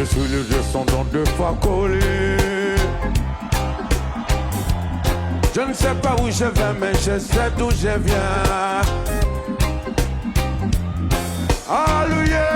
Je suis le descendant de Fakoli. Je ne sais pas où je vais, mais je sais d'où je viens. Alléluia.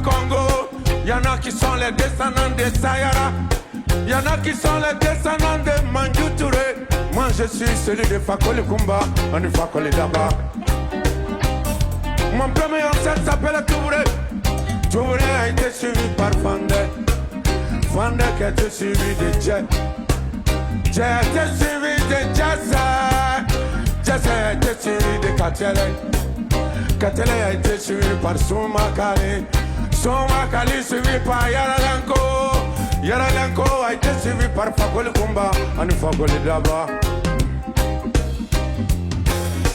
Congo, y en a qui sont les descendants de Sayara, y en a qui sont les descendants de Mandiou Touré. Moi je suis celui de Fakoli Kumba, on est Fakoli Daba. Mon premier ancêtre s'appelle Touré. Touré a été suivi par Fandé, Fandé qui a été suivi de Djet, Djet a été suivi de Jazza, Jazza a été suivi de Katele, Katele a été suivi par Soumakali, Soumakali suivi par Yaralanko, Yaralanko a été suivi par Fakoli Kumba, en Fakoli Daba.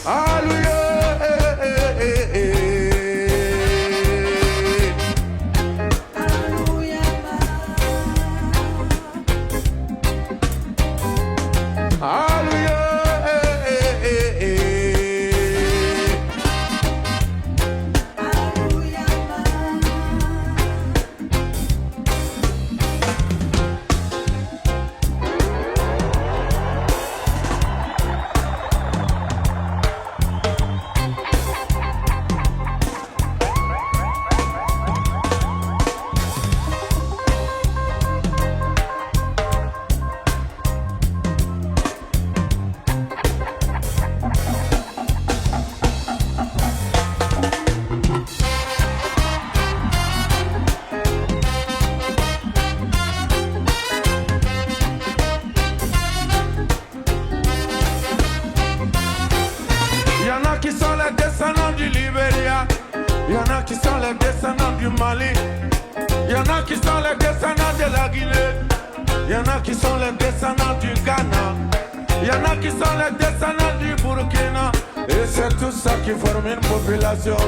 Alléluia.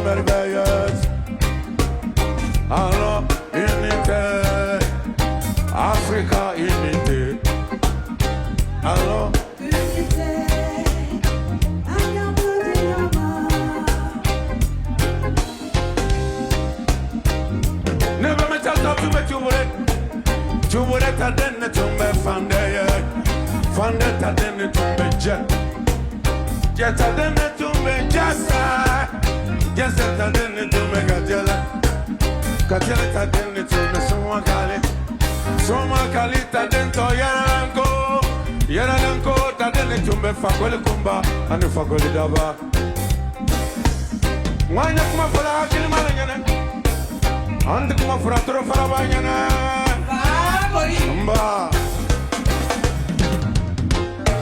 Merveilleuse. Alors, unité, Africa, unité. Alors, unité, ne me mets pas tu voulais ta donne tomber Fandé, Fandé ta donne tomber Jet, Jet ta donne tomber Jassa. Yes, I didn't do me Katela. Katela ta didn't do me Soumakali. Soumakali ta didn't do Yaralanko. Yaralanko ta didn't do me Fakoli Kumba and the Fakoli Daba. Why not come for a Kilmalana? And the come for a Trofarabana.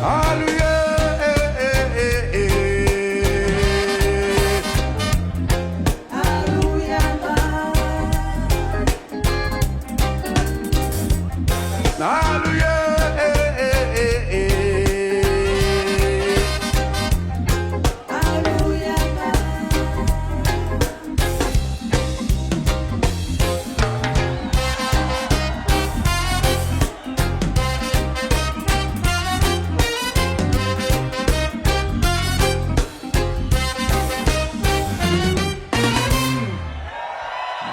Hallelujah.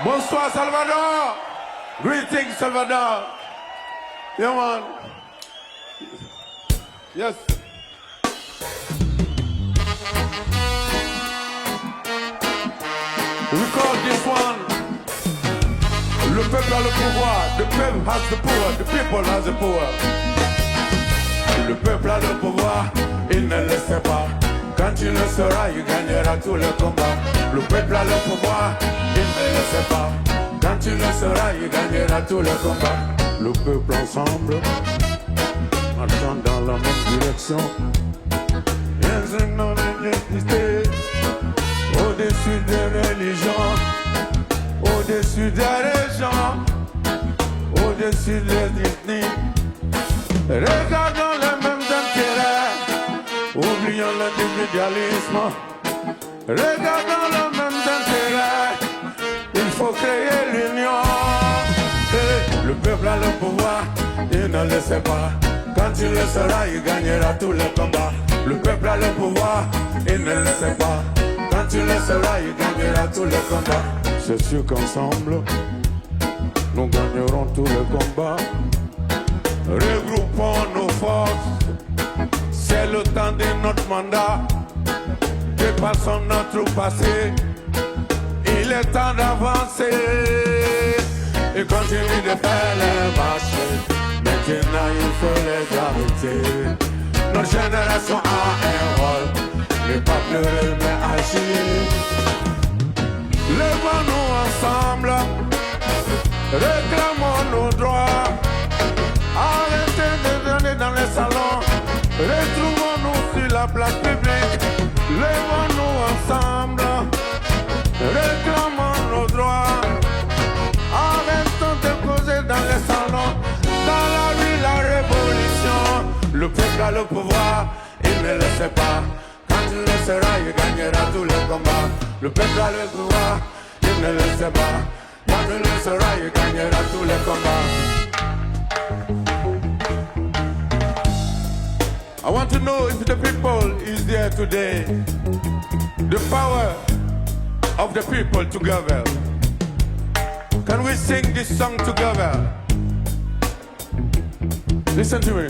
Bonsoir Salvador. Greetings Salvador. Yeah man. Yes. We call this one Le peuple a le pouvoir. The peuple has the power. The people has the power. Le peuple a le pouvoir. Il ne le sait pas. Quand tu le sauras, il gagnera tout le combat. Le peuple a le pouvoir. Il ne le sait pas. Quand tu le sauras, il gagnera tout le combat. Le peuple ensemble, marchant dans la même direction. Rien non existé. Au-dessus des religions, au-dessus des régions, au-dessus des ethnies. Regardons les mêmes intérêts. fuyant l'individualisme. Regardons le même intérêt, il faut créer l'union. Et le peuple a le pouvoir, il ne le sait pas. Quand il le sera, il gagnera tous les combats. Le peuple a le pouvoir, il ne le sait pas. Quand il le sera, il gagnera tous les combats. C'est sûr qu'ensemble, nous gagnerons tous les combats. Regroupons nos forces, c'est le temps de notre mandat. Dépassons notre passé, il est temps d'avancer. Et continue de faire les marches, maintenant il faut les arrêter. Notre génération a un rôle, ne pas pleurer mais agir. Levons-nous ensemble, réclamons nos droits. Arrêtez de donner dans les salons, retrouvons-nous sur la place publique. Levons-nous ensemble, réclamons nos droits. Arrêtons de causer dans les salons, dans la rue la révolution. Le peuple a le pouvoir, il ne le sait pas. Quand il le sera, il gagnera tous les combats. Le peuple a le pouvoir, il ne le sait pas. Quand il le sera, il gagnera tous les combats. I want to know if the people is there today. The power of the people together. Can we sing this song together? Listen to me.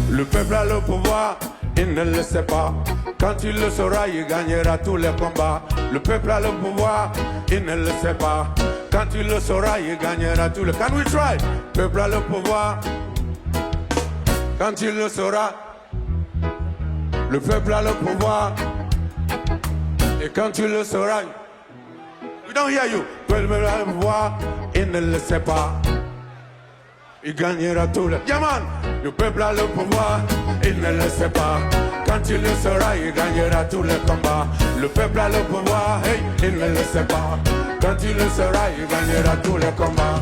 Le peuple a le pouvoir, il ne le sait pas. Quand il le saura, il gagnera tous les combats. Le peuple a le pouvoir, il ne le sait pas. Quand il le saura, il gagnera tous les... Can we try? Le peuple a le pouvoir. Quand il le saura, le peuple a le pouvoir. Et quand il le saura, we don't hear you. Le peuple a le pouvoir, il ne le sait pas. Il gagnera tout le... Yeah man! Le peuple a le pouvoir, il ne le sait pas. Quand il le saura, il gagnera tous les combats. Le peuple a le pouvoir, hey, il ne le sait pas. Quand il le saura, il gagnera tous les combats.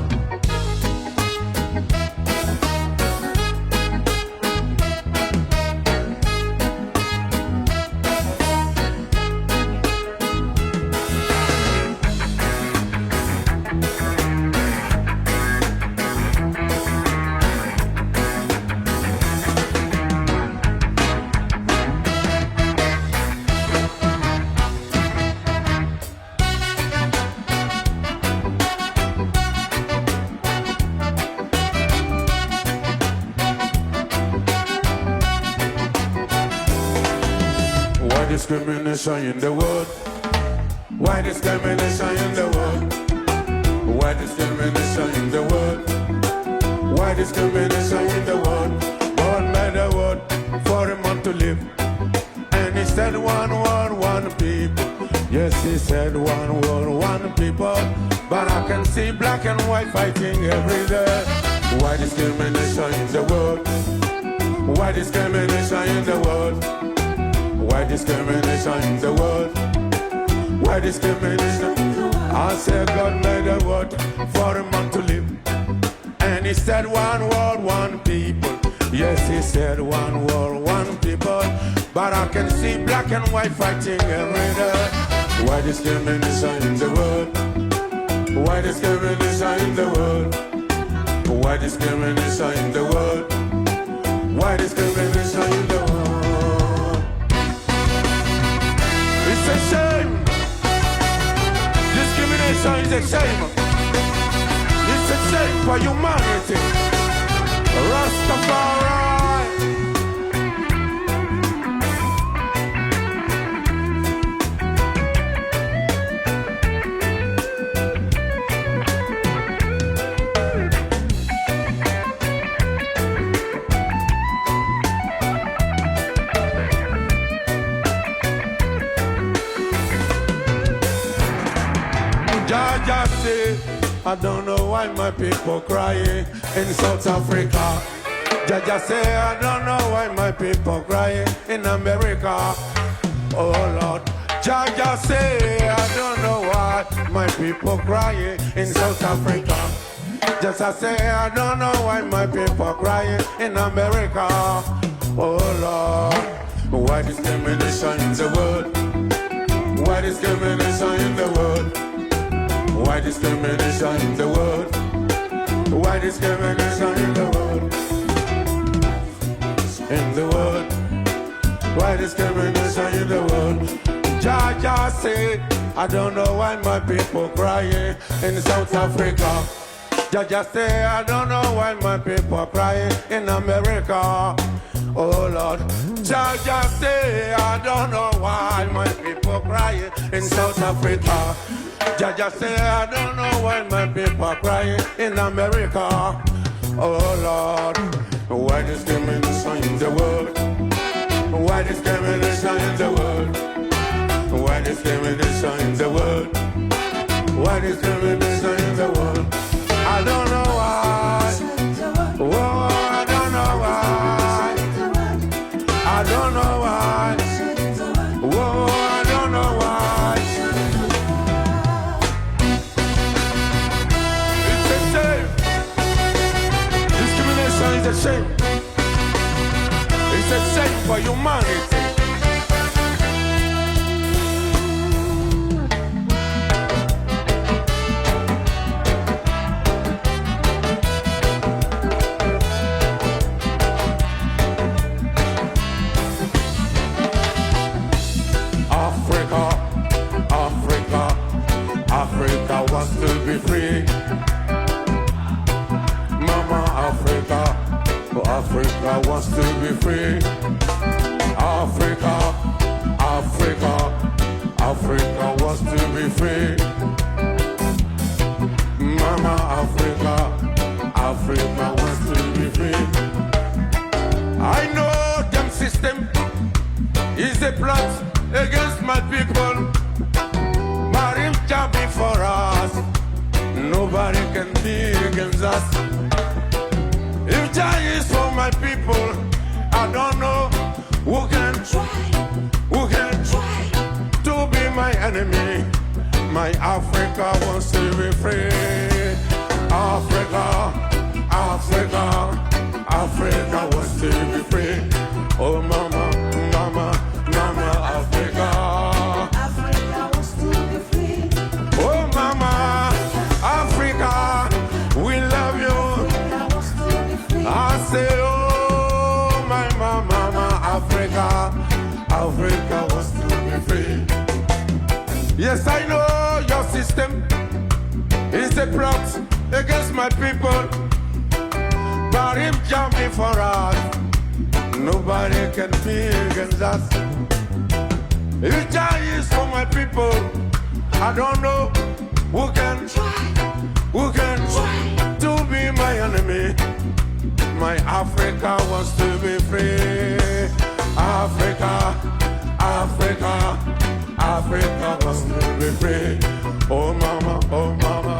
Discrimination in the world. Why discrimination in the world? Why discrimination in the world? Why discrimination in the world? God made the world for a man to live, and he said one world, one people. Yes, he said one world, one people. But I can see black and white fighting every day. Why discrimination in the world? Why discrimination in the world? Why discrimination in the world? Why discrimination? I said God made the world for a man to live, and he said one world, one people. Yes, he said one world, one people. But I can see black and white fighting every day. Why discrimination in the world? Why discrimination in the world? Why discrimination in the world? Why discrimination in the world? It's a shame. Discrimination is a shame. It's a shame for humanity. Rastafari. Jaja say, I don't know why my people crying in South Africa. Jaja say, I don't know why my people crying in America. Oh Lord. Jaja say, I don't know why my people crying in South Africa. Just I say, I don't know why my people crying in America. Oh Lord, why discrimination in the world? Why discrimination in the world? Why discrimination in the world? Why discrimination in the world? In the world. Why discrimination in the world? Jaja say, I don't know why my people crying in South Africa. Jaja say, I don't know why my people crying in America. Oh Lord, Jaja say, I don't know why my people crying in South Africa. Jaja say, I don't know why my people crying in America. Oh Lord, why discrimination in the world? Why discrimination in the world? Why discrimination in the world? Why discrimination in the world? I don't know why. Oh, I don't know why. I don't know why. Oh, I don't know why. It's a shame. Discrimination is a shame. It's a shame for humanity. Africa wants to be free. Mama Africa, Africa wants to be free. Africa, Africa, Africa wants to be free. Mama Africa, Africa wants to be free. I know them system is a plot against my people. But if Jah be for us, nobody can be against us. If Jah is for my people, I don't know who can try to be my enemy. My Africa wants to be free. Africa, Africa, Africa wants to be free. Oh mama, mama, mama Africa. I say, oh, my mama, Africa, Africa wants to be free. Yes, I know your system is a plot against my people. But if Jah be for us, nobody can be against us. If Jah is for my people, I don't know who can try to be my enemy. My Africa wants to be free. Africa, Africa, Africa wants to be free. Oh mama, mama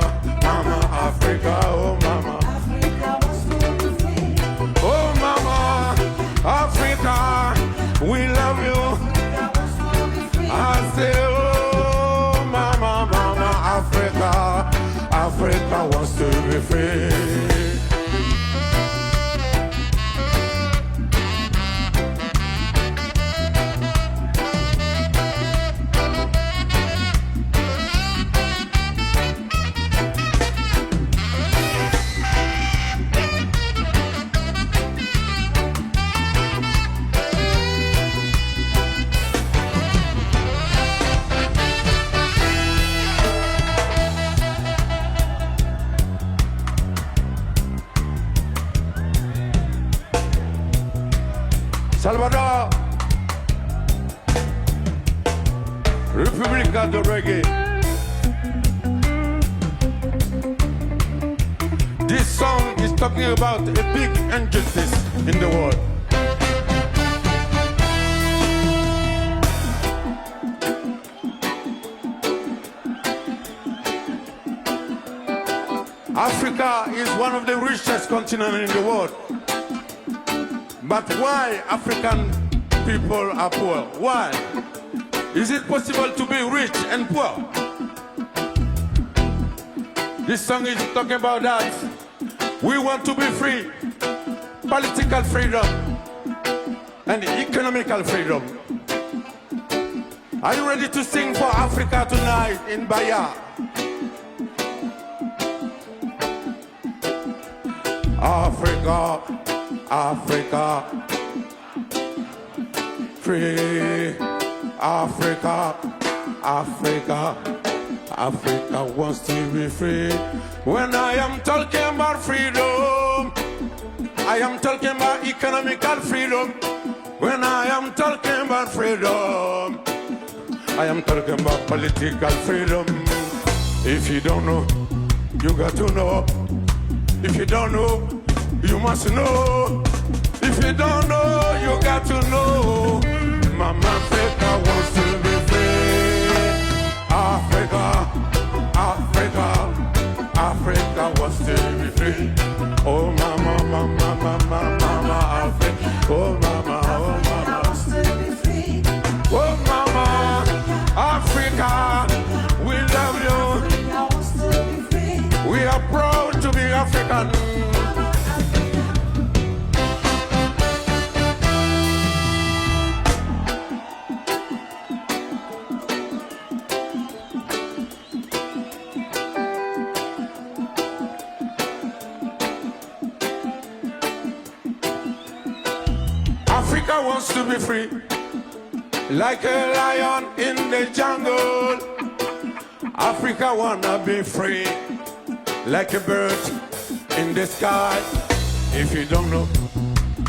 Africa, oh mama. Africa wants to be free. Oh mama, Africa, we love you. I say, oh mama, Africa, Africa wants to be free. Salvador, Republica de Reggae. This song is talking about a big injustice in the world. Africa is one of the richest continents in the world. But why African people are poor? Why? Is it possible to be rich and poor? This song is talking about that. We want to be free. Political freedom. and economical freedom. Are you ready to sing for Africa tonight in Bahia? Africa, Africa, free. Africa, Africa, Africa wants to be free. When I am talking about freedom, I am talking about economical freedom. When I am talking about freedom, I am talking about political freedom. If you don't know, you got to know. If you don't know, you must know. If you don't know, you got to know. Mama Africa wants to be free. Africa, Africa, Africa wants to be free. Oh mama, mama, mama, mama, Africa. Oh mama, oh mama. Oh mama, Africa, we love you. We are proud to be African. Africa wants to be free, like a lion in the jungle. Africa wanna be free, like a bird in the sky. If you don't know,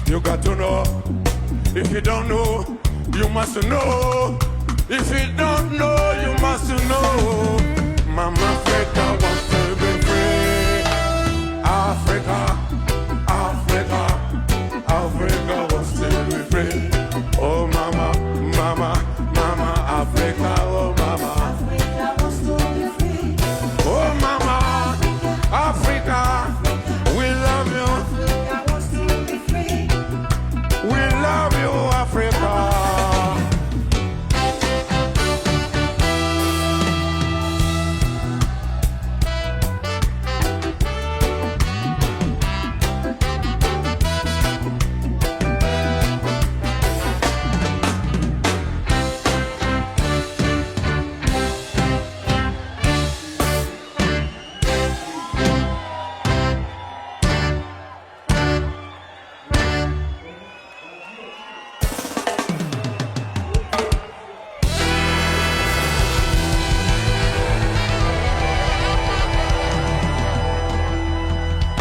you got to know. If you don't know, you must know. If you don't know, you must know. Mama Africa wants to be free. Africa, Africa, Africa wants to be free. Oh mama, mama, mama, Africa, oh mama. Africa wants to be free. Oh mama, Africa, we love you. Africa wants to be free. We love you, Africa.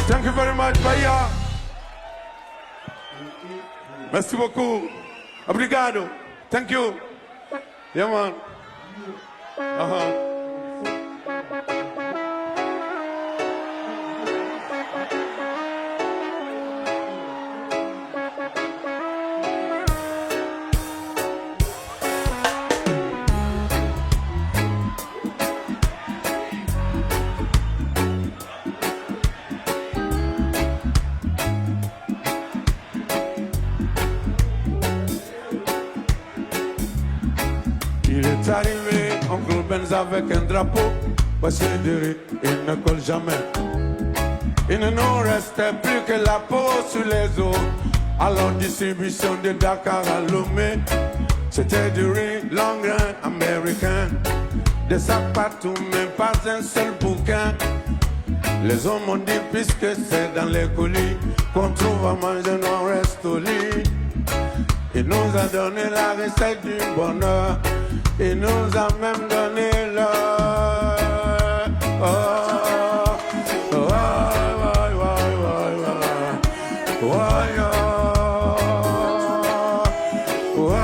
Thank you very much, Bahia. Merci beaucoup. Obrigado. Thank you. Yeah, man. Il est arrivé, oncle Benz avec un drapeau. Voici Derry, il ne colle jamais. Il ne nous restait plus que la peau sur les os. Alors distribution de Dakar à Lomé. C'était du riz long grain américain. Des sacs partout, mais pas un seul bouquin. Les hommes ont dit puisque c'est dans les colis qu'on trouve à manger, on reste au lit. Il nous a donné la recette du bonheur. Il nous a même donné l'heure. Oh, oh, oh, oh, oh,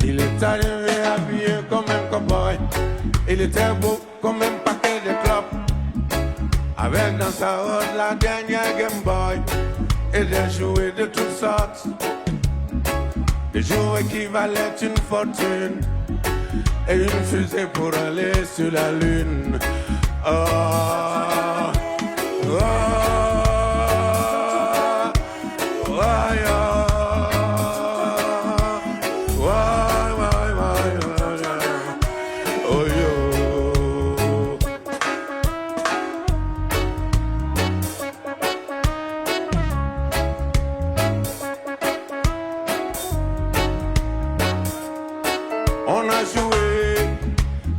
il est arrivé habillé comme un cowboy. Il était beau comme un paquet de clopes. Avec dans sa robe la dernière Game Boy. Et des jouets de toutes sortes. Des jouets qui valaient une fortune. Et une fusée pour aller sur la lune. Oh, oh, oh, oh, oh, yo. a joué.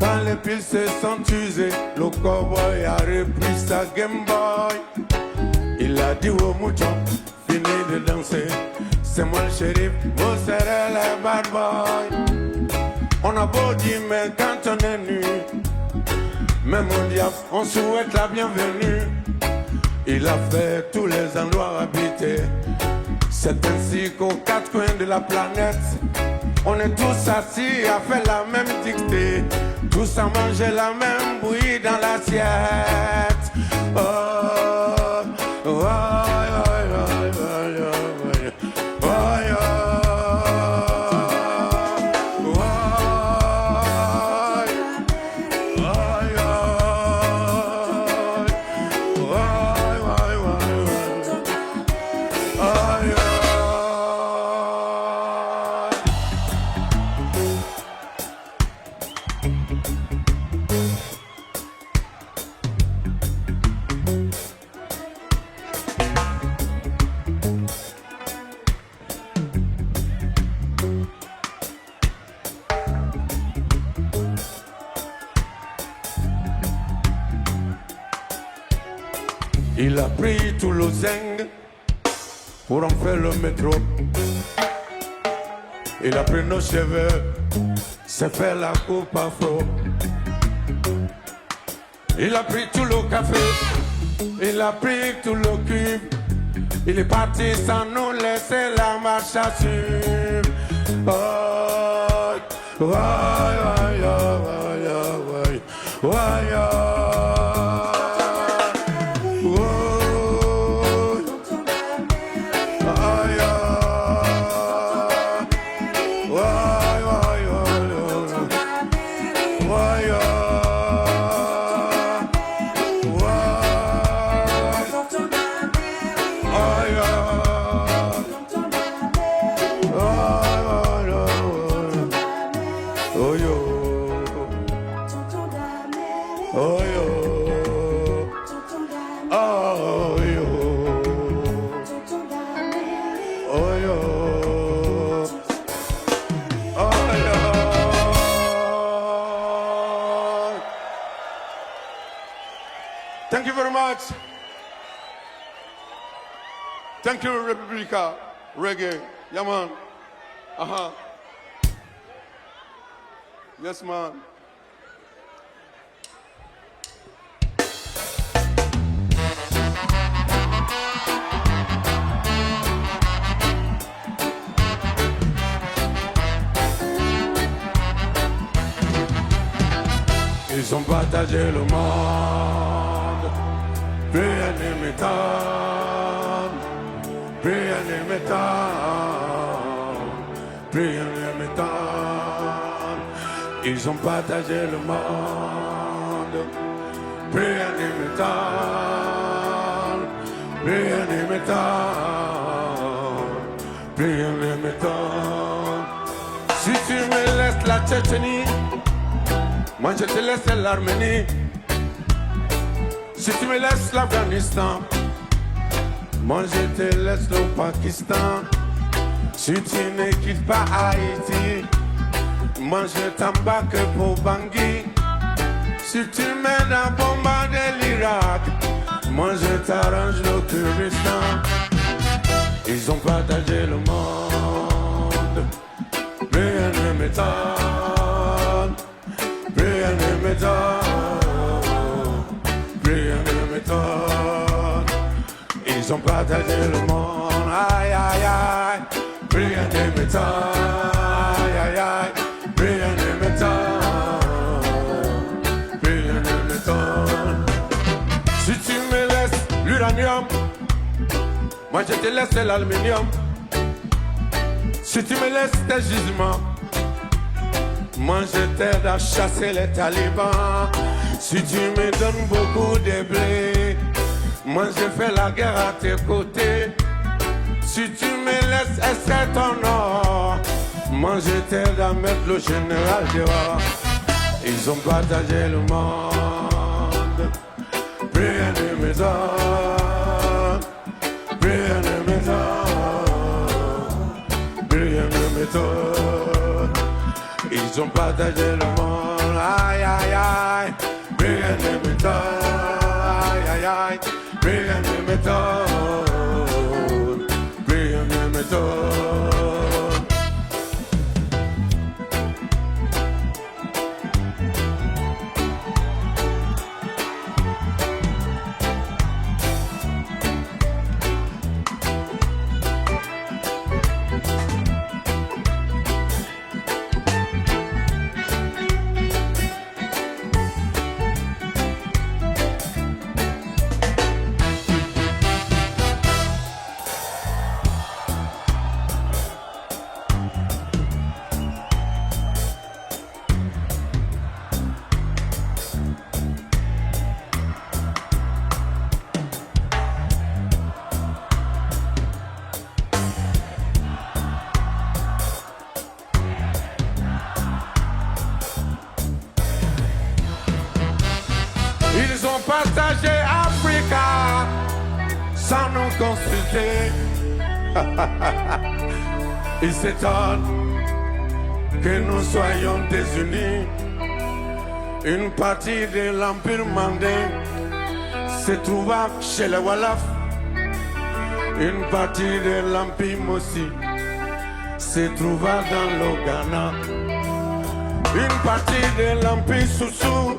Quand les piles se sont usées, le cowboy a repris sa Game Boy. Il a dit au mouton, fini de danser. C'est moi le shérif, vous serez les bad boys. On a beau dire, mais quand on est nu, même au diable, on souhaite la bienvenue. Il a fait tous les endroits habités. C'est ainsi qu'aux quatre coins de la planète, on est tous assis à faire la même dictée, tous à manger la même bouillie dans l'assiette. Oh, oh, oh, oh, oh, oh, oh, il a pris tout le zinc pour en faire le métro. Il a pris nos cheveux, s'est fait la coupe afro. Il a pris tout le café, il a pris tout le cube. Il est parti sans nous laisser la marche à suivre. Oh, oh, oh, oh, oh, oh, oh, oh. Thank you very much. Thank you, Republica. Reggae. Yeah, man. Uh-huh. Yes, man. Ils ont partagé le monde, plus rien ne m'étonne, plus rien ne m'étonne, plus rien ne m'étonne. Ils ont partagé le monde, plus rien ne m'étonne, plus rien ne m'étonne, plus rien ne m'étonne. Si tu me laisses la Tchétchénie, moi je te laisse l'Arménie. Si tu me laisses l'Afghanistan, moi je te laisse le Pakistan. Si tu ne quittes pas Haïti, moi je t'embarque pour Bangui. Si tu m'aides à bombarder l'Irak, moi je t'arrange le Kurdistan. Ils ont partagé le monde, rien ne m'étonne. Rien ne m'étonne, rien ne m'étonne. Ils ont partagé le monde, aïe aïe aïe. Rien ne m'étonne, aïe aïe aïe. Rien ne m'étonne, rien ne m'étonne. Si tu me laisses l'uranium, moi je te laisse l'aluminium. Si tu me laisses tes gisements, moi je t'aide à chasser les talibans. Si tu me donnes beaucoup de blé, moi je fais la guerre à tes côtés. Si tu me laisses essayer ton or, moi je t'aide à mettre le général dehors. Ils ont partagé le monde, rien ne m'étonne, rien ne m'étonne, rien ne m'étonne. Ils Ils ont partagé le monde, aïe aïe aïe, rien ne m'étonne, aïe aïe aïe, rien ne m'étonne, rien ne m'étonne. Ils ont partagé Africa sans nous consulter. Ils s'étonnent que nous soyons désunis. Une partie de l'Empire mandin se trouva chez les Wolof. Une partie de l'Empire Mossi se trouva dans le Ghana. Une partie de l'Empire Soussou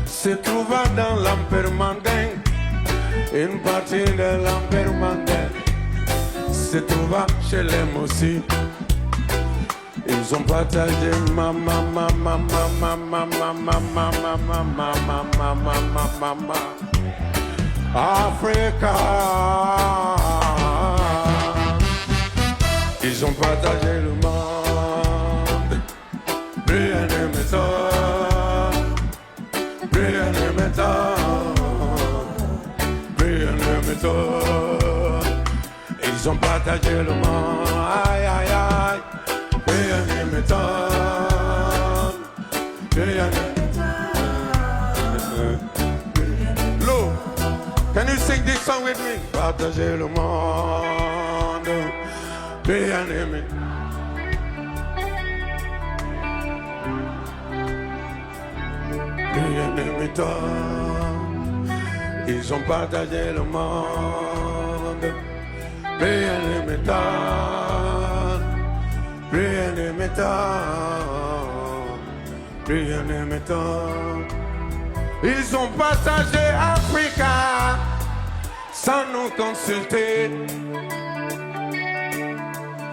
se trouva dans l'Empire mandin. Une partie de l'Empire mandin se trouva chez les Mossi. Ils ont partagé Africa. Ils ont partagé le monde. Rien ne m'étonne, rien ne m'étonne, rien ne m'étonne. Ils ont partagé le monde. Aïe aïe aïe. Rien ne m'étonne, rien ne m'étonne. Lou, can you sing this song with me? Partager le monde, rien ne m'étonne. Rien ne m'étonne. Ils ont partagé le monde, rien ne m'étonne. Rien ne m'étonne, rien ne m'étonne. Ils ont partagé Africa sans nous consulter.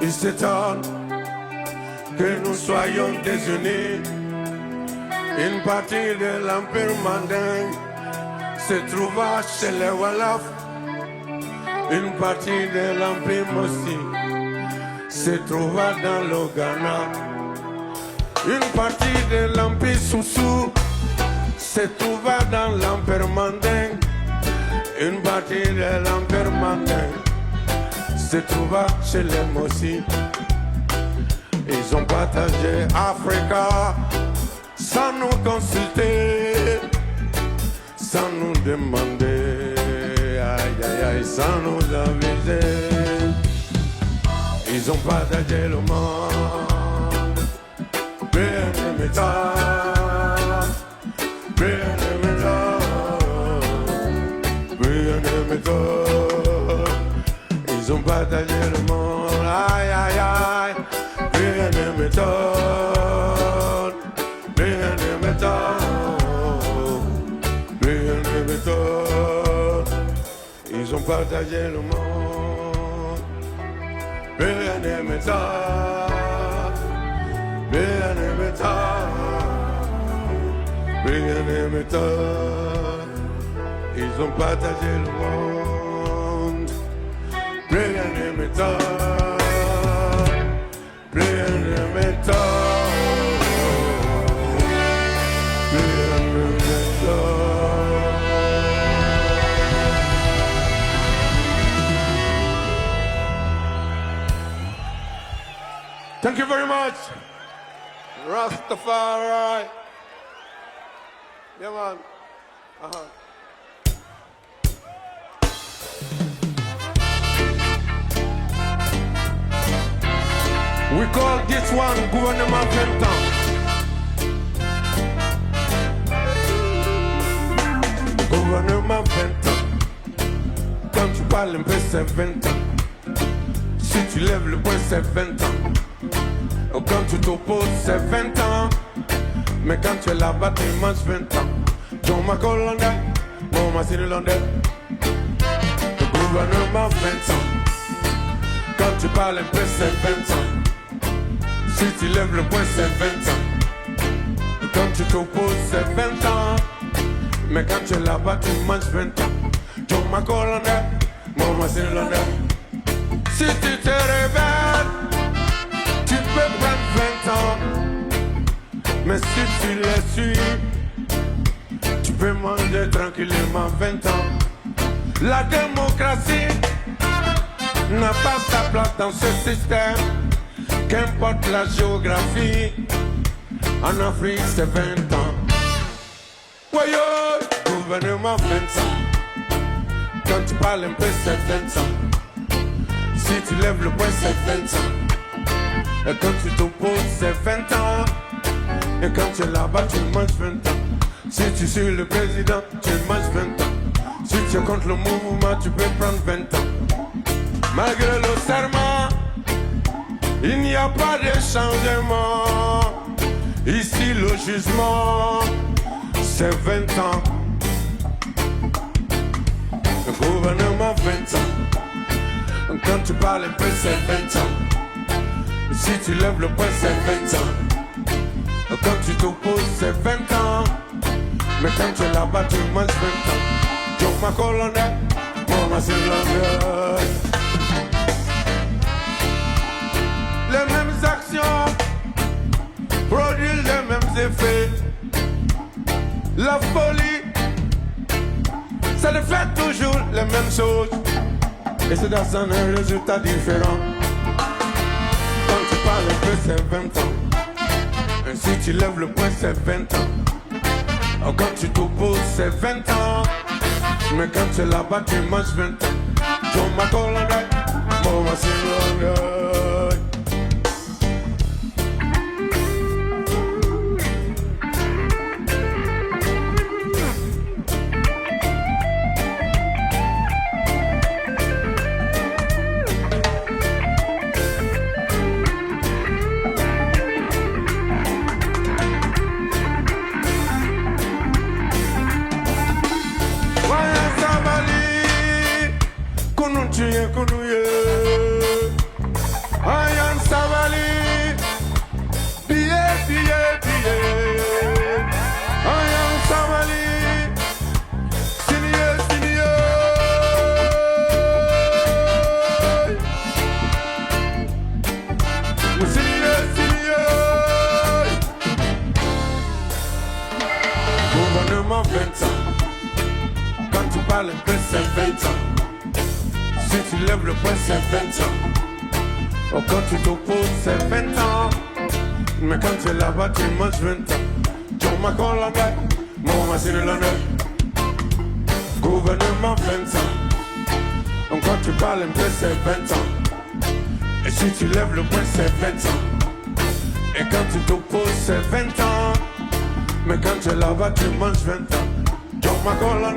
Ils s'étonnent que nous soyons désunis. Une partie de l'Empire mandin se trouva chez les Wolof. Une partie de l'Empire Mossi se trouva dans le Ghana. Une partie de l'Empire Soussou se trouva dans l'Empire mandin. Une partie de l'Empire mandin se trouva chez les Mossi. Ils ont partagé Africa sans nous consulter, sans nous demander, aïe aïe aïe, sans nous aviser. Ils ont partagé le monde. Rien ne m'étonne, rien ne m'étonne, rien ne m'étonne. Ils ont partagé le monde. Aïe aïe aïe. Rien ne m'étonne, rien ne m'étonne, rien ne m'étonne. Ils ont partagé le monde. Rien ne m'étonne, rien ne m'étonne, rien ne m'étonne. Ils ont partagé le monde. Rien ne m'étonne, rien ne m'étonne, rien ne m'étonne. Thank you very much. Rastafari. Yeah, man. We call this one Gouvernement 20 ans. gouvernement 20 ans. Quand tu parles un peu, c'est 20 ans. Si tu lèves le poing, c'est 20 ans. Quand tu t'opposes, c'est 20 ans. Mais quand tu es là-bas, tu manges 20 ans. John McCollum, mon Massine London. Le gouvernement 20 ans. Quand tu parles un peu, c'est 20 ans. Si tu lèves le poing, c'est 20 ans. Quand tu t'opposes, c'est 20 ans. Mais quand tu es là-bas, tu manges 20 ans. John McCollum, mon Massine London. Si tu te réveilles, tu peux prendre 20 ans. Mais si tu les suis, tu peux manger tranquillement 20 ans. La démocratie n'a pas sa place dans ce système. Qu'importe la géographie, en Afrique c'est 20 ans. Voyons, gouvernement 20 ans. Quand tu parles un peu c'est 20 ans. Si tu lèves le poing c'est 20 ans. Et quand tu t'opposes c'est 20 ans. Et quand tu es là-bas tu manges 20 ans. Si tu suis le président tu manges 20 ans. Si tu es contre le mouvement tu peux prendre 20 ans. Malgré le serment, il n'y a pas de changement. Ici le jugement, c'est 20 ans. Le gouvernement 20 ans. Quand tu parles un peu, c'est 20 ans. Si tu lèves le poing, c'est 20 ans. Quand tu t'opposes, c'est 20 ans. Mais quand tu es là-bas, tu manges 20 ans. John McCollum, mon Massine London. Les mêmes actions produisent les mêmes effets. La folie, ça ne fait toujours les mêmes choses. Et c'est dans un résultat différent. Quand tu parles un peu, c'est 20 ans. Et si tu lèves le poing, c'est 20 ans. Quand tu t'opposes, c'est 20 ans. Mais quand tu es là-bas, tu manges 20 ans. John McCollum, mon Massine London. Ayan Savali, biye, biye, biye. Ayan Savali, siniye, siniye. Siniye, siniye. Gouvernement 20 ans. Quand tu parles un peu, c'est 20 ans. Si tu lèves le poing, c'est 20 ans. Quand tu t'opposes, c'est 20 ans. Mais quand tu es là-bas, tu manges 20 ans. John McCollum, mon Massine London. Gouvernement 20 ans. Quand tu parles un peu, c'est 20 ans. Et si tu lèves le poing, c'est 20 ans. Et quand tu t'opposes, c'est 20 ans. Mais quand tu es là-bas, tu manges 20 ans. John McCollum,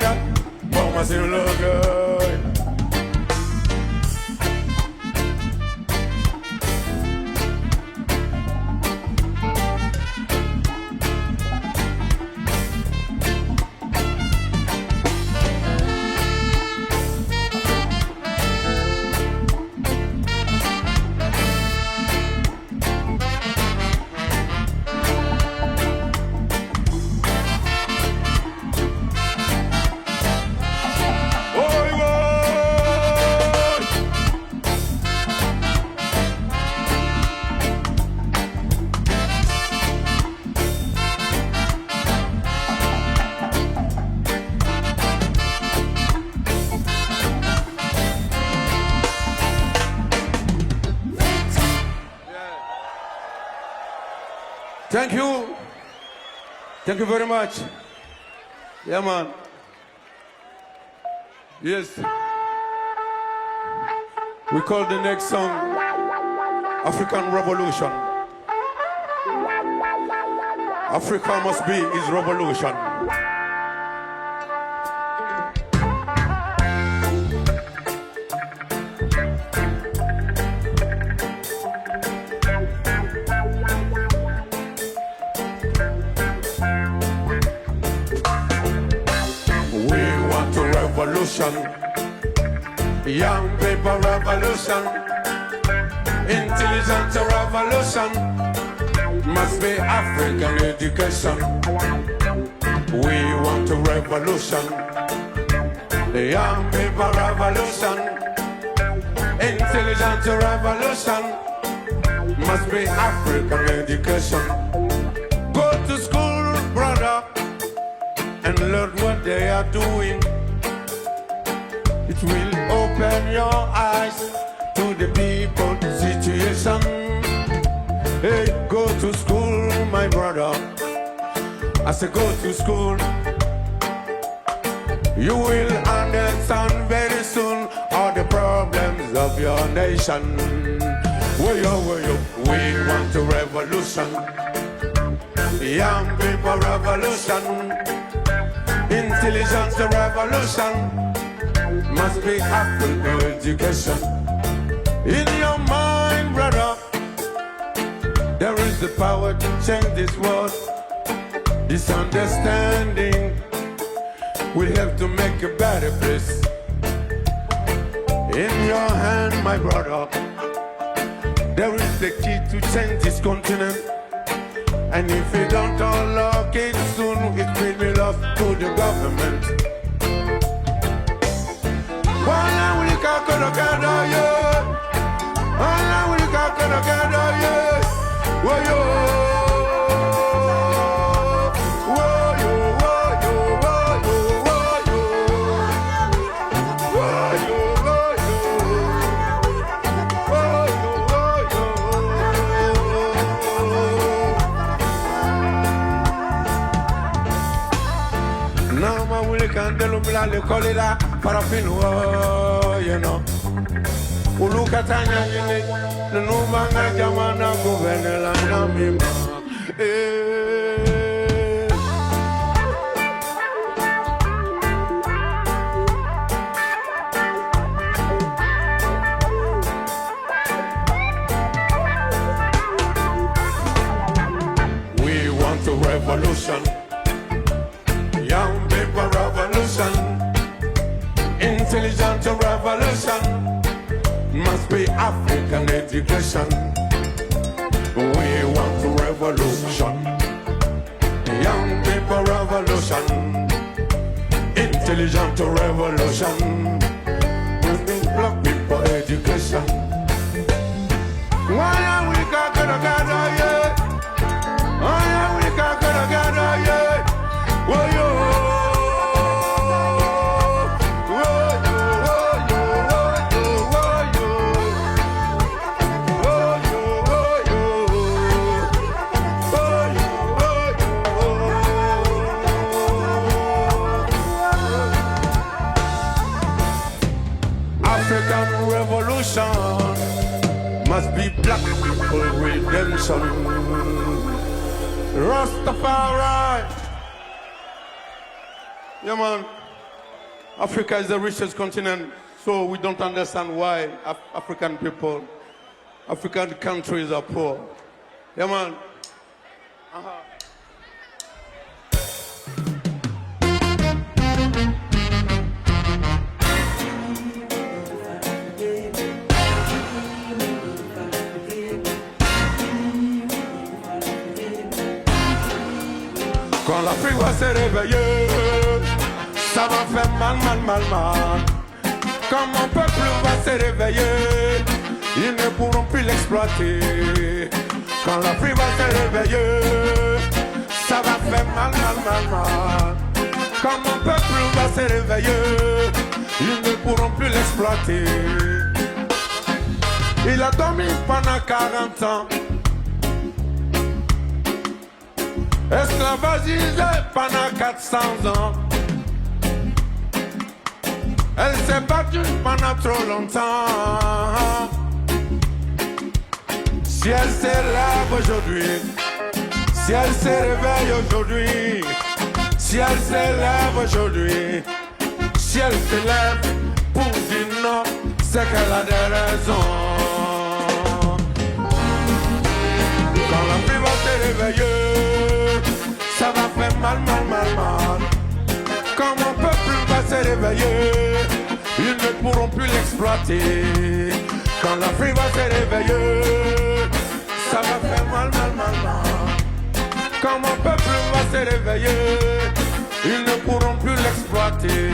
mon Massine London. Thank you. Thank you very much. Yeah, man. Yes. We call the next song African Revolution. Africa must be his revolution. revolution. Young people revolution. Intelligent revolution. Must be African education. We want a revolution. The young people revolution. Intelligent revolution. Must be African education. Go to school, brother, and learn what they are doing. It will open your eyes to the people's situation. Hey, go to school, my brother. I say go to school. You will understand very soon all the problems of your nation. We want a revolution. Young people revolution. Intelligence revolution. Must be African education. In your mind, brother, there is the power to change this world. This understanding will have to make a better place. In your hand, my brother, there is the key to change this continent. And if you don't unlock it soon, it will be lost to the government. Wala wuli kakolo kado yo, wala wuli kakolo kado yo, woyo, woyo, woyo, woyo, woyo, woyo, woyo. Now ma wuli kandelo mla le kolila parafino, you know. Ulukatanya yini, nubanga jamana guvernela na mima. We want a revolution. Young people revolution. Intelligent revolution. Must be African education. We want a revolution. Young people revolution. Intelligent revolution. Must be black people education. Why are we gonna gather yet? Why are we gonna gather yet? Whoa, yo. African revolution must be black people redemption. Rastafari. Yeah, man. Africa is the richest continent, so we don't understand why African people, African countries are poor. Yeah, man. Quand l'Afrique va se réveiller, ça va faire mal, mal, mal, mal. Quand mon peuple va se réveiller, ils ne pourront plus l'exploiter. Quand l'Afrique va se réveiller, ça va faire mal, mal, mal, mal. Quand mon peuple va se réveiller, ils ne pourront plus l'exploiter. Il a dormi pendant 40 ans. Esclavagisé pendant 400 ans. Elle s'est battue pendant trop longtemps. Si elle s'élève aujourd'hui, si elle se réveille aujourd'hui, si elle s'élève aujourd'hui, si elle s'élève pour dire non, c'est qu'elle a des raisons. Quand la vie va se réveiller, ça va faire mal, mal, mal, mal. Quand mon peuple va se réveiller, exploiter. Quand l'Afrique va se réveiller, ça va faire mal, mal, mal, mal. Quand mon peuple va se réveiller, ils ne pourront plus l'exploiter.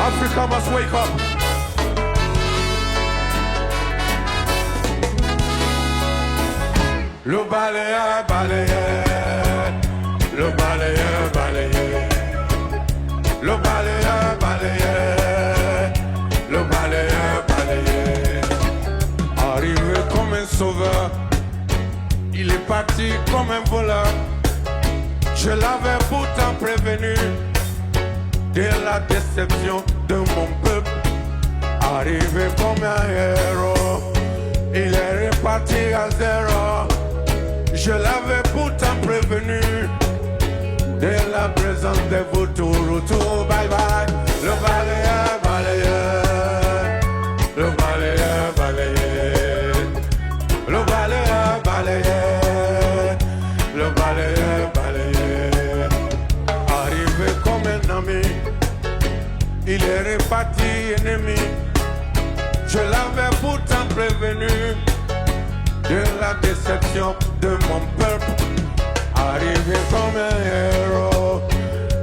Africa must wake up. Le balayeur, balayeur, le balayeur, balayeur, le balayeur, balayeur, le balayeur, balayeur. Arrivé comme un sauveur, il est parti comme un voleur. Je l'avais pourtant prévenu de la déception de mon peuple. Arrivé comme un héros, il est reparti à zéro. Je l'avais pourtant prévenu de la présence des vautours. Retour, bye bye. Le balayeur, balayeur, le balayeur, balayeur, le balayeur, balayeur, le balayeur, balayeur. Arrivé comme un ami, il est reparti ennemi. Je l'avais pourtant prévenu de la déception de mon peuple. Arrivé comme un héros,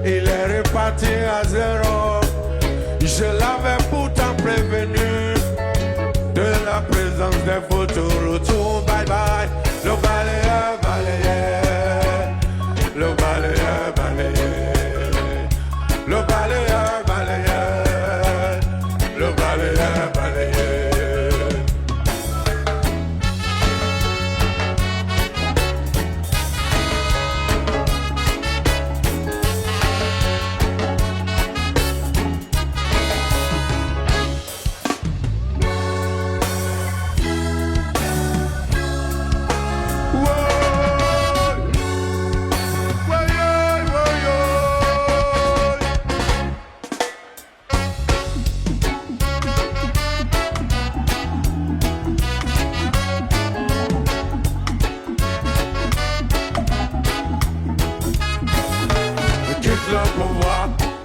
il est reparti à zéro. Je l'avais pourtant prévenu de la présence des vautours. Retour, bye bye. Le balayeur, balayeur, le balayeur, balayeur, le balayeur, balayeur, le balayeur, balayeur.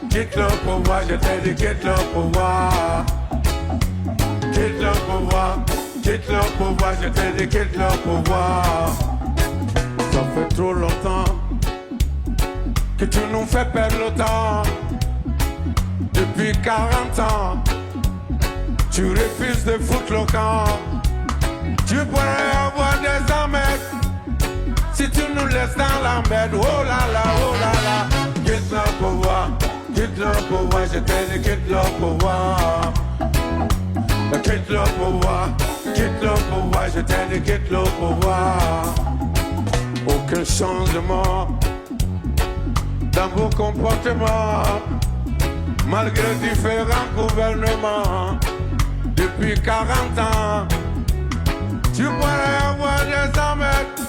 Quitte le pouvoir, je t'ai dit quitte le pouvoir. Quitte le pouvoir, quitte le pouvoir, je t'ai dit quitte le pouvoir. Ça fait trop longtemps que tu nous fais perdre le temps. Depuis 40 ans, tu refuses de foutre le camp. Tu pourrais avoir des emmerdes si tu nous laisses dans la merde. Oh là là, oh là là. Quitte le pouvoir, quitte le pouvoir, je t'ai dit quitte le pouvoir. Quitte le pouvoir, quitte le pouvoir, je t'ai dit quitte le pouvoir. Aucun changement dans vos comportements, malgré différents gouvernements. Depuis 40 ans, tu pourrais avoir des emmerdes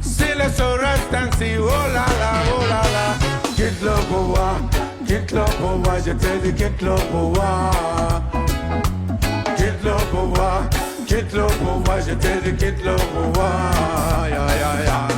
si les choses restent ainsi. Oh là là, oh là là. Quitte le pouvoir, quitte le pouvoir, je t'ai dit quitte le pouvoir. Quitte le pouvoir, quitte le pouvoir, je t'ai dit quitte le pouvoir. Aïe, aïe, aïe, aïe.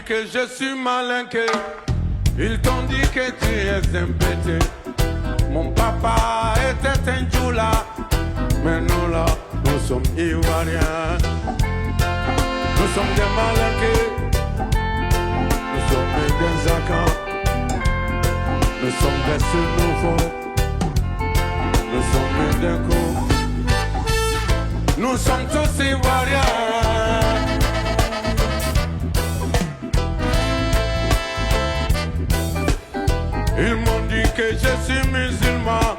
Que je suis malinqué, ils t'ont dit que tu es un bêté. Mon papa était un djoula, mais nous là, nous sommes ivoiriens. Nous sommes des malinqués, nous sommes des zakans. Nous sommes des cieux nouveaux. Nous sommes d'un coup. Nous sommes tous ivoiriens. Ils m'ont dit que je suis musulman.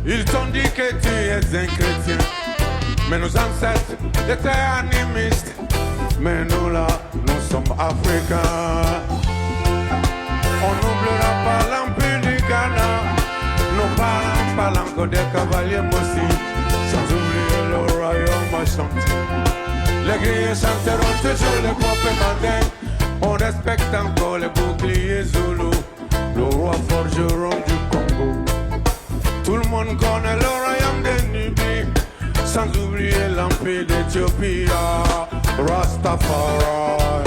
Ils t'ont dit que tu es un chrétien. Mais nos ancêtres étaient animistes. Mais nous là, nous sommes africains. On n'oubliera pas l'empire du Ghana. Nos parents parlent encore des cavaliers Mossi. Sans oublier le royaume Ashanti. Les guerriers chanteront toujours les pompes mandingues. On respecte encore les boucliers Zulu. Le roi forgeron du Congo. Tout le monde connaît le royaume de Nubie. Sans oublier l'empire d'Éthiopie. Rastafari.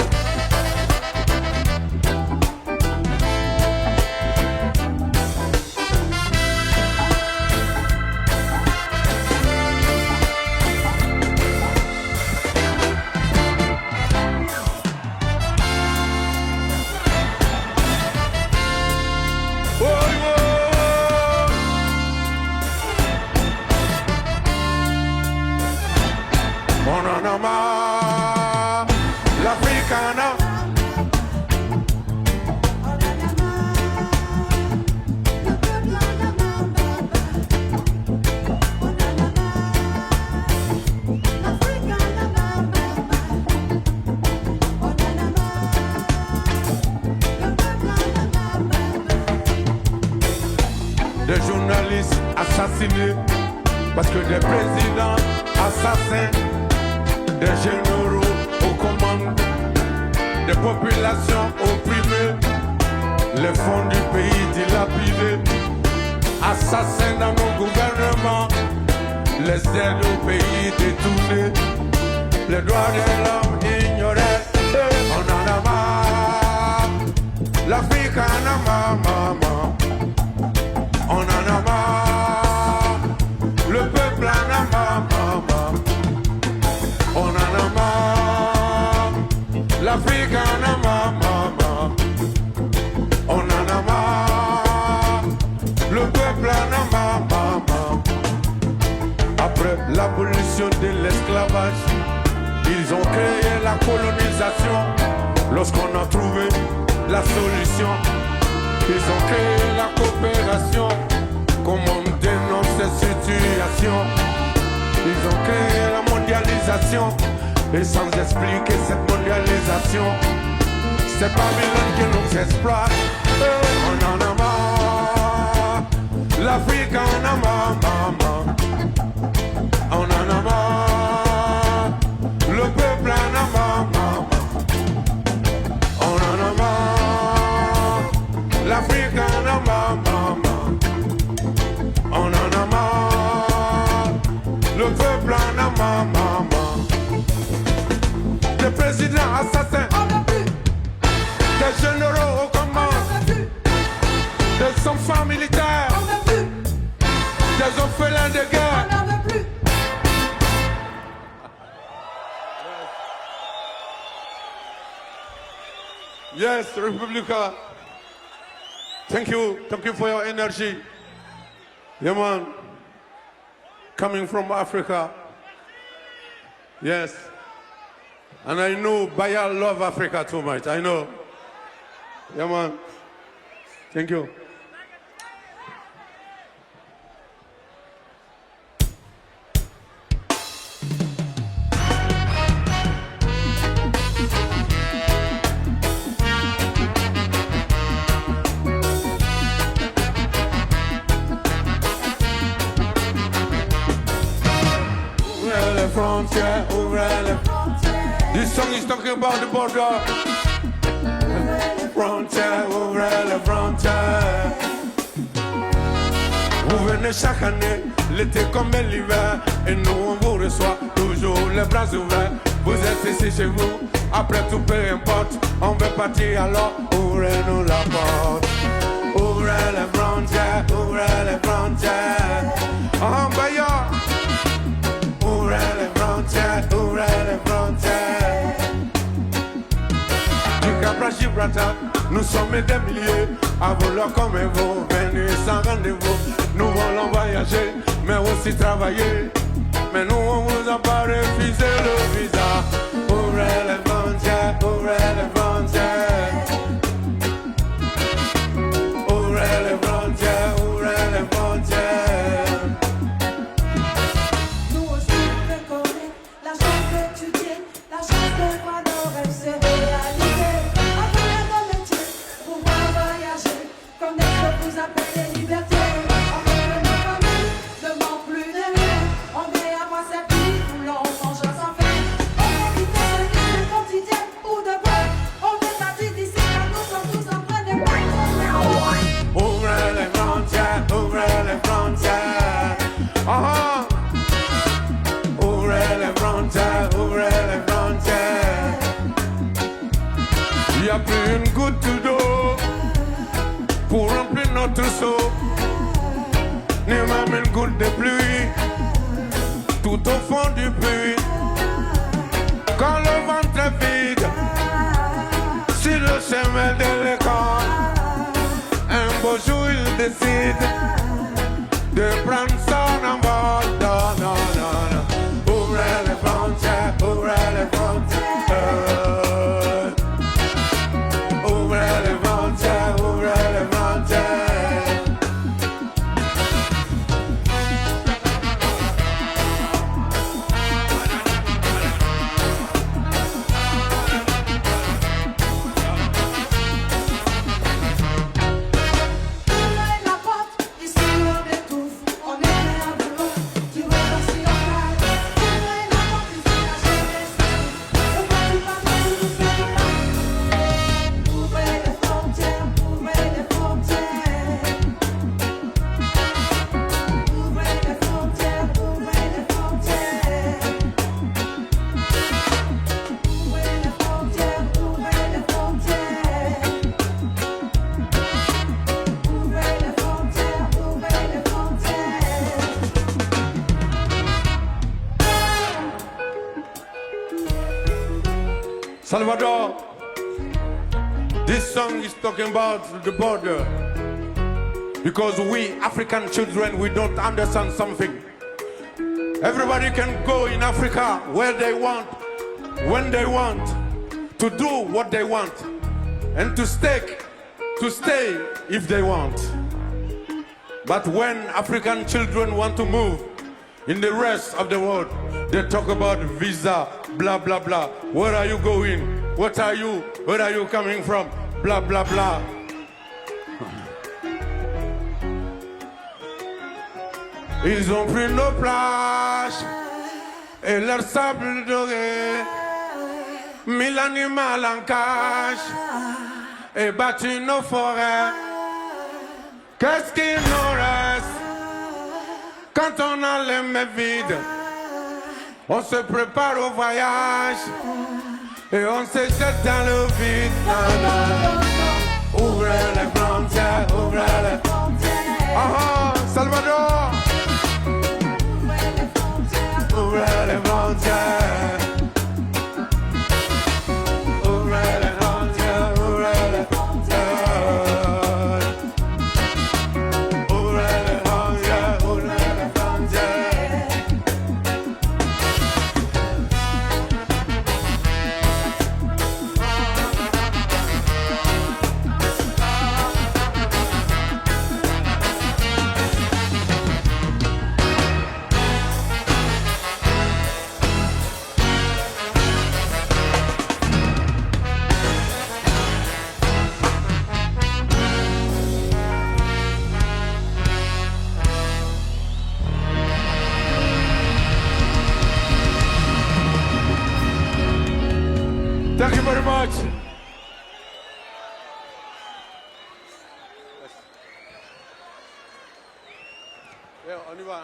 L'Africana. Des journalistes assassinés parce que des présidents assassins, des généraux aux commandes, des populations opprimées, les fonds du pays dilapidés, assassins dans nos gouvernements, les aides au pays détournées, les droits de l'homme ignorés. On en a marre, l'Afrique en a marre, maman. On en a marre, le peuple en a marre, maman. On en a marre, l'Afrique en a marre, maman. On en a marre, le peuple en a marre, maman. Après l'abolition de l'esclavage, ils ont créé la colonisation. Lorsqu'on a trouvé la solution, ils ont créé la coopération. Comment dénoncer cette situation? Ils ont créé la mondialisation. Et sans expliquer cette mondialisation, c'est Babylone qui nous exploite. On en a marre, l'Afrique en a marre, maman. On en a marre, le peuple en a marre, maman. On en a marre, l'Afrique en a marre, maman. On en a marre, le peuple en a marre, maman. Des présidents assassins, des généraux aux commandes, des enfants militaires, des orphelins de guerre. Yes, Republica. Thank you for your energy. Yeah, man. Coming from Africa. Yes. And I know Bayal love Africa too much. I know. Yeah, man. Thank you. Frontier, this song is talking about the border. Frontier, ouvrez les frontières. Vous venez chaque année, l'été comme l'hiver, et nous on vous reçoit toujours les bras ouverts. Vous êtes ici chez vous, après tout peu importe, on veut partir alors ouvrez-nous la porte. Ouvrez les frontières, ouvrez les frontières. En Bayard. Ouvrez les frontières, ouvrez les frontières. Du Cap à Gibraltar, Nous sommes des milliers à vouloir comme vous, venir sans rendez-vous. Nous voulons voyager, mais aussi travailler. Mais nous, on vous a pas refusé le visa. Ouvrez les frontières, ouvrez les frontières. Ouvrez les frontières, ouvrez les frontières. Nous aussi, on veut connaître la chance d'étudier, la chance de voir nos rêves se réaliser. Apprendre nos métiers, pouvoir voyager, connaître ce que vous appelez liberté. On veut que nos familles ne manquent plus de rien. On veut avoir sa vie où l'on mange sans faim. On veut quitter ce rythme quotidien ou de peur. On veut partir d'ici car nous sommes tous en train de mourir. Ouvrez les frontières, ouvrez les frontières. Ah, ouvrez les frontières, ouvrez les frontières. Il n'y a plus une goutte d'eau pour remplir notre seau, ni même une goutte de pluie tout au fond du puits. Quand le ventre est vide, sur le chemin de l'école, un beau jour il décide de prendre son envol. Non, non, non, non. Ouvrez les frontières, ouvrez les frontières. Ouvrez les frontières, ouvrez les frontières. Ouvrez la porte, ici on étouffe, on est prêt à vouloir, tu vois si on parle. Ouvrez la porte, ici la jeunesse s'étouffe, on va tout parler, tout nous faire. Ouvrez les frontières, ouvrez les frontières. Ouvrez les frontières, ouvrez les frontières. Ouvrez les frontières, ouvrez les frontières. Ouvrez les frontières, ouvrez les frontières. Salvador, this song is talking about the border. Because we African children, we don't understand something. Everybody can go in Africa where they want, when they want, to do what they want, and to stay if they want. But when African children want to move in the rest of the world, they talk about visa, blah, blah, blah. Where are you going? What are you? Where are you coming from? Blah, blah, blah. Ils ont pris nos plages et leur sable doré, mis l'animal en cage et battu nos forêts. Qu'est-ce qu'il nous reste quand on a les mains vides? On se prépare au voyage et on se jette dans le vide. Non, non, non. Ouvrez les frontières, ouvrez les frontières. Ah, Salvador. Ouvrez les frontières. Ouvrez les frontières, ouvrez les frontières. Ouvrez les frontières, ouvrez les frontières. Thank you very much. Yeah, on y va.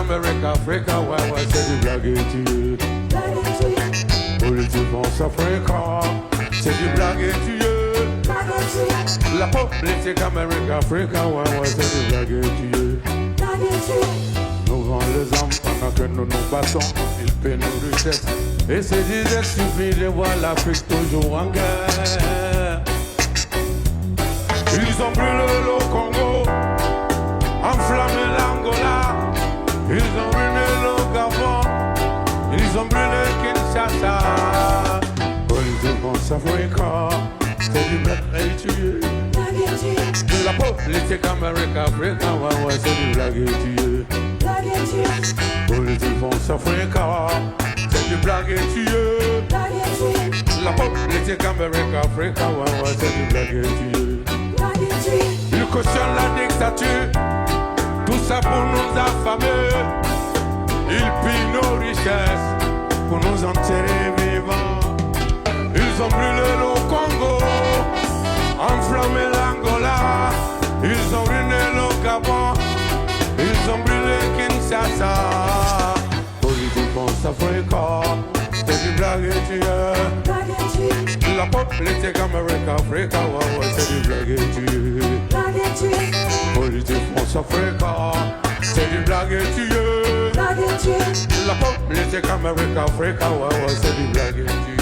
Amérique, Afrique, ouais, ouais, c'est du blague et tu politique France Afrique, c'est du blague et tu la politique Amérique, Afrique, ouais, ouais, c'est du blague et tu nous vend les hommes pendant que nous nous battons, ils paient nos richesses. Et c'est disait suffit de voir l'Afrique toujours en guerre. Ils ont brûlé le Congo, enflammé l'Angola, ils ont brûlé le Gabon, ils ont brûlé Kinshasa. Politique France Afrique, c'est du blague et tu la politique Amérique, Afrique, ouais, ouais, c'est du blague et tu politique France Afrique, c'est du blague et tu la politique Amérique, Afrique, ouais, ouais, c'est du blague et tu ils cautionnent la dictature, tout ça pour nous affamer. Ils pillent nos richesses pour nous enterrer vivants. Ils ont brûlé le Congo, enflammé l'Angola, ils ont ruiné le Gabon, ils ont brûlé Kinshasa. Politique France Afrique, c'est du blague et tu la politique Amérique, Afrique, ouais, ouais, c'est du blague et tu politique France Afrique, c'est du blague et tu la politique Amérique, Afrique, ouais, ouais, c'est du blague et tu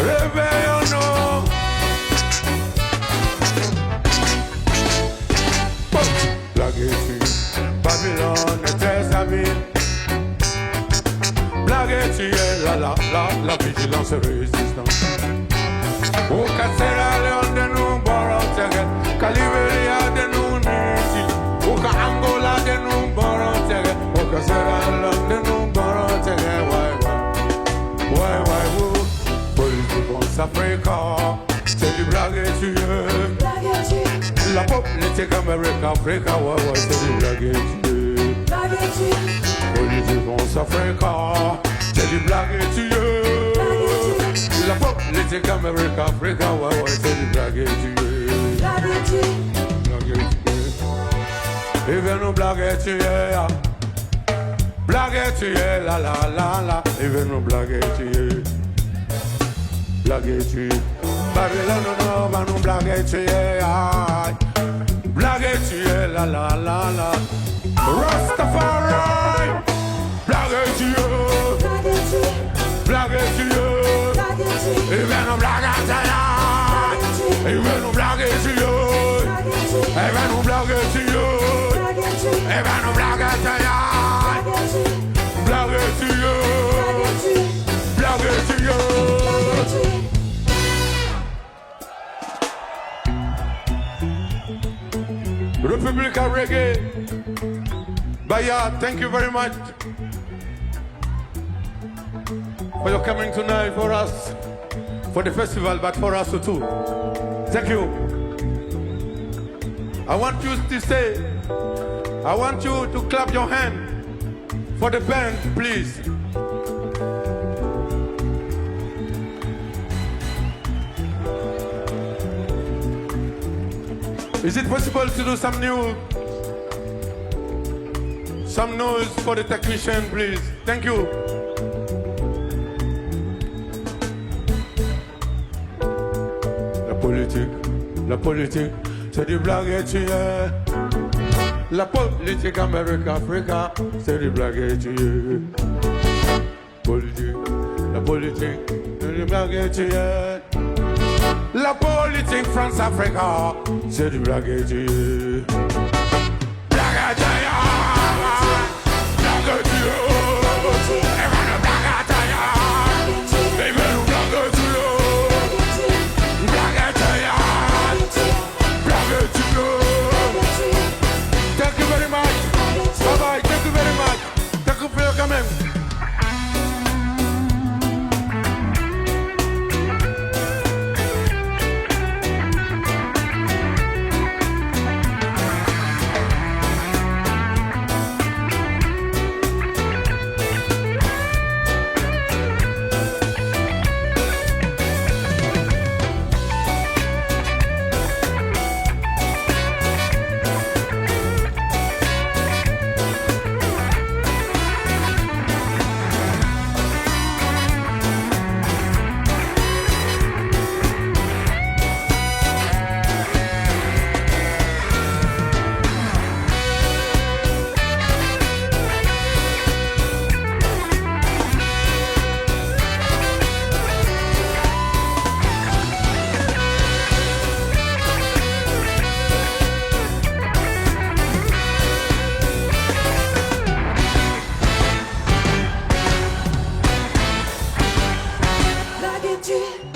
réveillons-nous. Blague et tu Babylone est très habile. Blague et tu es la vigilance résistante. Au Sierra Leone de nous Borotere, Caliberia de nous Niti, au Angola de nous Borotere, au Sierra Leone de nous Borotere, ouais, politique France Afrique, c'est du blague et tu la politique Amérique, Afrique, ouais, ouais, c'est du blague et tu politique France Afrique, c'est du blague et tu la politique Amérique, Afrique, ouais, ouais, c'est du blague et tu et viens nous blaguer tu blaguer tu la, et viens nous blaguer tu blaguer tu Babylone, non, va nous blaguer tu blaguer tu la Rastafari, blaguer tu blaguer tu et viens nous blaguer tu et viens nous blaguer tu et viens nous blaguer tu et viens nous blaguer tu blaguer tu blaguer tu Republica Reggae. Baya, thank you very much for your coming tonight for us, for the festival, but for us too. Thank you. I want you to stay. I want you to clap your hand for the band, please. Is it possible to do some noise for the technician, please? Thank you. La politique, c'est du blague et tu es. La politique Amérique, Afrique, c'est du blague et tu es. La politique, c'est du blague et tu es. La politique France Africa, c'est du blague et tu es. Blague et tu es. Blague et tu es. Et voilà blague et tu es. Et voilà blague et tu es. Blague et tu es. Blague et tu es. Thank you very much. Bye bye. Thank you very much. Thank you for your coming. tuer.